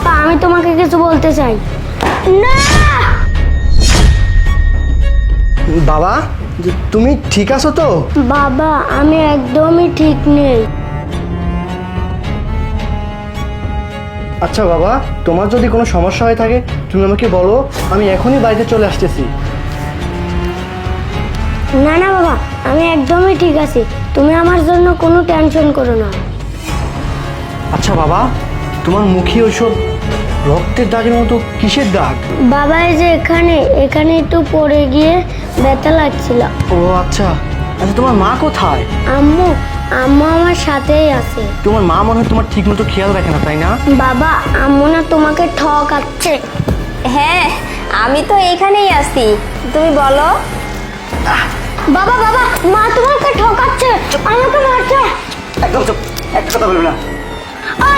বাবা আমি তোমাকে কিছু বলতে চাই। না বাবা, তুমি ঠিক আছো তো? বাবা আমি একদমই ঠিক নেই। আচ্ছা বাবা, তোমার যদি কোনো সমস্যা হয়ে থাকে তুমি আমাকে বলো, আমি এখনই বাড়িতে চলে আসতেছি। না না বাবা, আমি একদমই ঠিক আছি, তুমি আমার জন্য কোনো টেনশন করো না। আচ্ছা বাবা, তোমার মুখে ওইসব রক্তের দাগের মতো কিসের দাগ? বাবা এই যে এখানে এখানে একটু পড়ে গিয়ে ব্যথা লাগছিল। ও আচ্ছা। আচ্ছা তোমার মা কোথায়? আম্মু আম্মু আমার সাথেই আছে। তোমার মা মনে হয় তোমার ঠিক মতো খেয়াল রাখে না, তাই না? বাবা আম্মু না তোমাকে ঠকাচ্ছে। হ্যাঁ, আমি তো এইখানেই আছি, তুমি বলো। বাবা বাবা মা তোমাকে ঠকাচ্ছে, আমাকে মারছে। একদম চুপ, একটা কথা বলবে না। মা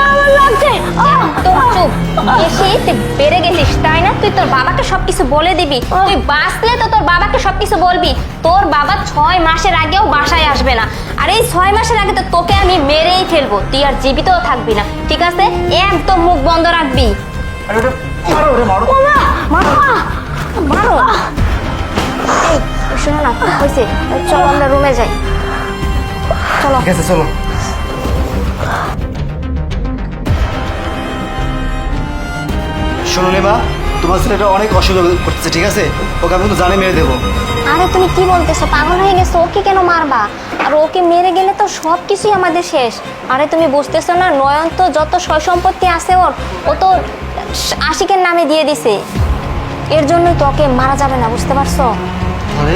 আমার লাগছে। তো চুপ, এসে তুই বেড়ে গেছিস তাই না? তুই তোর বাবাকে সবকিছু বলে দিবি, তুই বাঁচলে তো তোর বাবাকে সবকিছু বলবি। তোর বাবা 6 মাসের আগেও বাসায় আসবে না, আর এই 6 মাসের আগে তো তোকে আমি মেরেই ফেলবো, তুই আর জীবিতও থাকবি না, ঠিক আছে? একদম মুখ বন্ধ রাখবি। আরে ওটা মারো, ওরে মারো। মারো মারো। এই শোনো না, হয়েছে, চলো আমরা রুমে যাই, চলো। ঠিক আছে চলো। শোনো নেবা, তোমার ছেলেটা অনেক অসুবিধা করতেছে, ঠিক আছে? ওকে আমি কিন্তু জানে মেরে দেবো। আরে তুমি কি বলতেছো, পাগল হয়ে গেছো? ওকে কেন মারবা? আর ওকে মেরে গেলে তো সব কিছুই আমাদের শেষ। আরে তুমি বুঝতেছো না, নয়ন তো যত সয় সম্পত্তি আছে ওর, ও তো আশিকের নামে দিয়ে দিছে, এর জন্যই তো ওকে মারা যাবে না, বুঝতে পারছো? আরে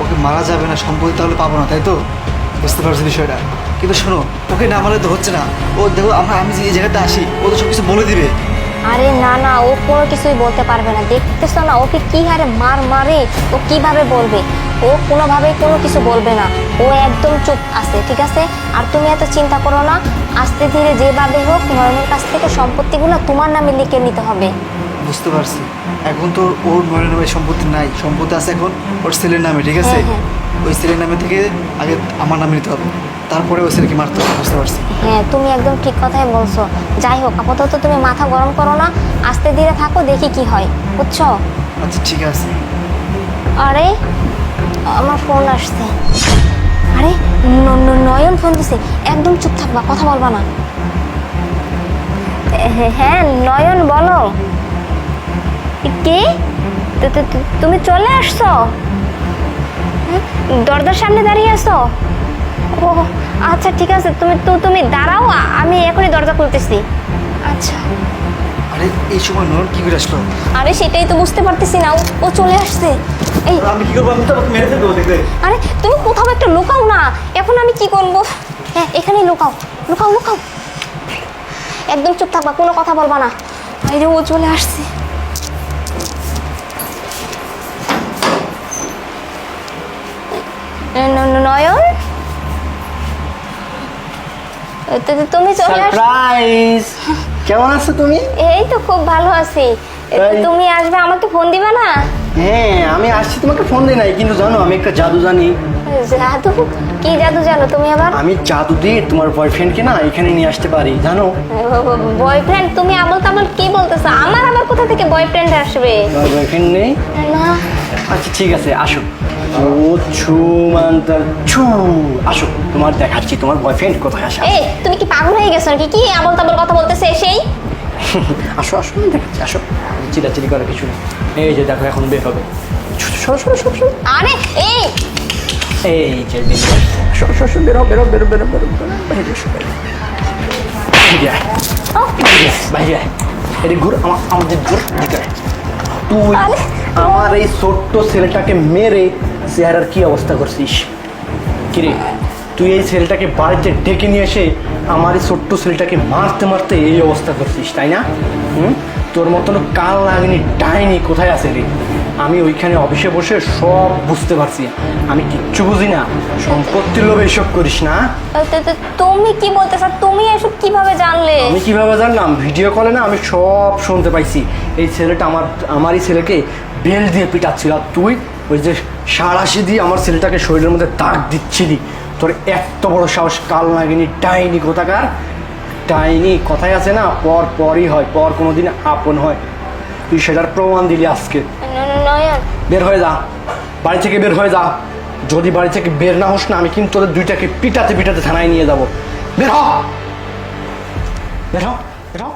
ওকে মারা যাবে না, সম্পত্তি তাহলে পাবো না, তাই তো? বুঝতে পারছি বিষয়টা, কিন্তু শোনো ওকে না মারলে তো হচ্ছে না। ও দেখো আমি যে এই জায়গাতে আসি, ও তো সব কিছু বলে দিবে। আরে না না, ও কোনো কিছুই বলতে পারবে না, দেখতেছো না ওকে কি হারে মার মারে, ও কিভাবে বলবে? ও কোনোভাবেই কোনো কিছু বলবে না, ও একদম চুপ আছে, ঠিক আছে? আর তুমি এত চিন্তা করো না, আস্তে ধীরে যেভাবে হোক নয়নের কাছ থেকে সম্পত্তিগুলো তোমার নামে লিখে নিতে হবে। বুঝতে পারছি, এখন তো ওর মনের নামে সম্পত্তি নাই, সম্পত্তি আছে এখন ওর ছেলের নামে, ঠিক আছে? হ্যাঁ, ওই ছেলের নামে থেকে আগে আমার নামে নিতে হবে, তারপরে ওই ছেলেকে মারতে হবে, বুঝতে পারছি। হ্যাঁ, তুমি একদম ঠিক কথাই বলছো। যাই হোক, আপাতত তুমি মাথা গরম করো না, আস্তে ধীরে থাকো, দেখি কি হয়, বুঝছো? আচ্ছা ঠিক আছে। আরে আমার ফোন আসছে। আরে নয়ন ফোন দিছে, একদম চুপ থাকবা, কথা বলবা না। হ্যাঁ নয়ন বলো। কি? তুমি চলে আসছো? দরজার সামনে দাঁড়িয়ে আছো? ও আচ্ছা ঠিক আছে, তুমি দাঁড়াও, আমি এখনই দরজা খুলতেছি। আচ্ছা। আরে এই সময় নয়ন কি করে আসলো? আরে সেটাই তো বুঝতে পারতেছি না, ও চলে আসছে। এই আমি কি করবো? আমি তো আমাকে মেরে ফেলবো দেখলে। আরে তুমি কোথাও একটা লুকাও না, এখন আমি কি করব? হ্যাঁ এখানেই লুকাও, লুকাও লুকাও, একদম চুপ থাকবা, কোনো কথা বলবা না। এই যে ও চলে আসছে। নয়ন, তুমি চলে আসছো? সারপ্রাইজ! কেমন আছো তুমি? এই তো খুব ভালো আছি। তুমি আসবে, আমাকে ফোন দিবা না? হ্যাঁ আমি আসছি, তোমাকে ফোন দিই নাই, কিন্তু জানো আমি একটা জাদু জানি। জাদু? কি জাদু জানো তুমি আবার? আমি জাদু দিয়ে তোমার বয়ফ্রেন্ডকে না এখানে নিয়ে আসতে পারি, জানো? বয়ফ্রেন্ড? তুমি আবল তাবল কি বলতেছো? আমার আবার কোথা থেকে বয়ফ্রেন্ড আসবে? তোমার বয়ফ্রেন্ড নেই? না। আচ্ছা ঠিক আছে, আসো। ও ছু মান্তার ছু, আসো তোমার দেখাচ্ছি তোমার বয়ফ্রেন্ড কোথায় আসে। এই তুমি কি পাগল হয়ে গেছো নাকি? কি আবল তাবল কথা বলতেছে এসেই? আসো আসো, আমি দেখাচ্ছি, আসো। চিলাচিলি করার কিছু নেই, এই যে দেখো এখন বের হবে। সরো সরো সরো সরো। আরে এই এই যে বের হচ্ছে। সরো সরো সরো, বেরো বেরো বেরো বেরো বেরো বেরো, বাইরে এসো, বাইরে। বাইরে আয়, বাইরে আয়। এদিকে ঘুর, আমাদের ঘুর, এদিকে আয়। তুই আমার এই ছোট্ট ছেলেটাকে মেরে চেহারার কি অবস্থা করছিস? কিরে, তুই এই ছেলেটাকে বাড়িতে ডেকে নিয়ে এসে আমার এই ছোট্ট ছেলেটাকে মারতে মারতে এই অবস্থা করছিস, তাই না? তোর মতন কাল লাগনি ডাইনি কোথায় আছে রে? আমি ওইখানে অফিসে বসে সব বুঝতে পারছি, আমি কিচ্ছু বুঝি না। সম্পত্তির লোভে এসব করিস না। তুমি কি বলতেছ? তুমি এসব কিভাবে জানলে? আমি কিভাবে জানলাম? ভিডিও কলে না আমি সব শুনতে পাইছি। এই ছেলেটা আমারই ছেলেকে বেল দিয়ে পিটাচ্ছিল, আর তুই ওই যে সাঁড়াশি দিয়ে আমার ছেলেটাকে শরীরের মধ্যে দাগ দিচ্ছিলি। তোর এত বড় সাহস, কাল নাগিনি ডাইনি কোথাকার! ডাইনি কথাই আছে না, পর পরই হয়, পর কোনোদিন আপন হয়। তুই সেটার প্রমাণ দিলি আজকে। নয়ন বের হয়ে যা, বাড়ি থেকে বের হয়ে যা। যদি বাড়ি থেকে বের না হোস না, আমি কিন্তু তোদের দুইটাকে পিটাতে পিটাতে থানায় নিয়ে যাবো। বের হ, বের হ, বের হ।